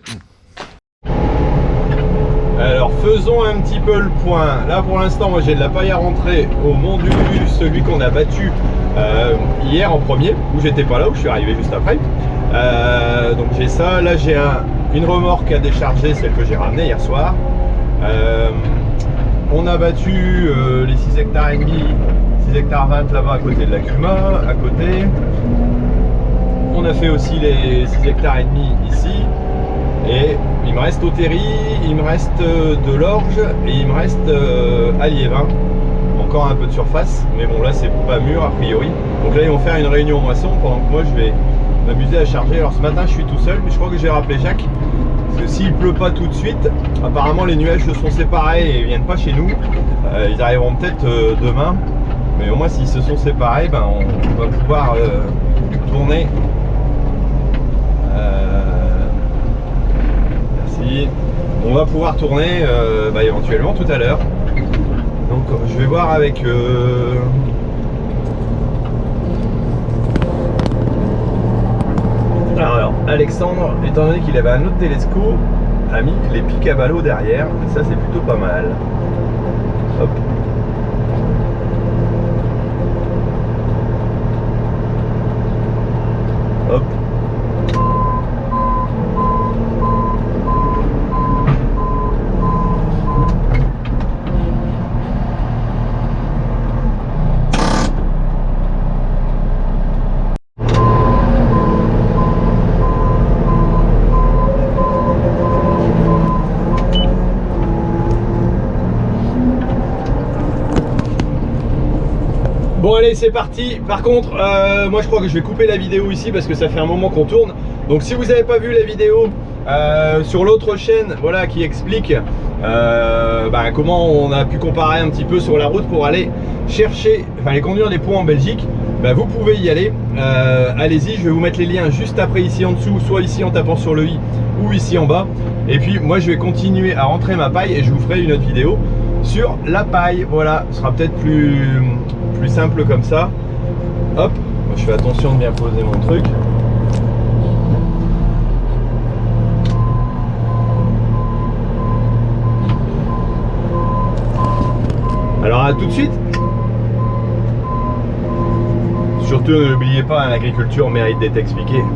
Speaker 1: Alors, faisons un petit peu le point. Là, pour l'instant, moi, j'ai de la paille à rentrer au Mont du celui qu'on a battu hier en premier, où j'étais pas là, où je suis arrivé juste après. Donc j'ai ça. Là, j'ai une remorque à décharger, celle que j'ai ramenée hier soir. On a battu les 6 hectares et demi, 6 hectares 20 là-bas à côté de la Cuma, à côté. On a fait aussi les 6 hectares et demi ici. Et il me reste Auterry, il me reste de l'orge et il me reste à Liévin. Encore un peu de surface, mais bon là c'est pas mûr a priori. Donc là ils vont faire une réunion moisson pendant que moi je vais m'amuser à charger. Alors ce matin je suis tout seul, mais je crois que j'ai rappelé Jacques. Parce que s'il pleut pas tout de suite, apparemment les nuages se sont séparés et ils viennent pas chez nous. Ils arriveront peut-être demain. Mais au moins s'ils se sont séparés, ben, on va pouvoir tourner. Merci. On va pouvoir tourner bah, éventuellement tout à l'heure. Donc je vais voir avec alors Alexandre, étant donné qu'il avait un autre télescope, a mis les pics à ballot derrière, et ça c'est plutôt pas mal. Hop. Hop. Bon allez c'est parti. Par contre moi je crois que je vais couper la vidéo ici parce que ça fait un moment qu'on tourne. Donc si vous n'avez pas vu la vidéo sur l'autre chaîne, voilà, qui explique comment on a pu comparer un petit peu sur la route pour aller chercher, enfin aller conduire des points en Belgique, vous pouvez y aller. Allez-y, je vais vous mettre les liens juste après ici en dessous, soit ici en tapant sur le i ou ici en bas. Et puis moi je vais continuer à rentrer ma paille et je vous ferai une autre vidéo sur la paille. Voilà, ce sera peut-être plus simple comme ça. Hop, je fais attention de bien poser mon truc. Alors à tout de suite. Surtout n'oubliez pas, l'agriculture mérite d'être expliquée.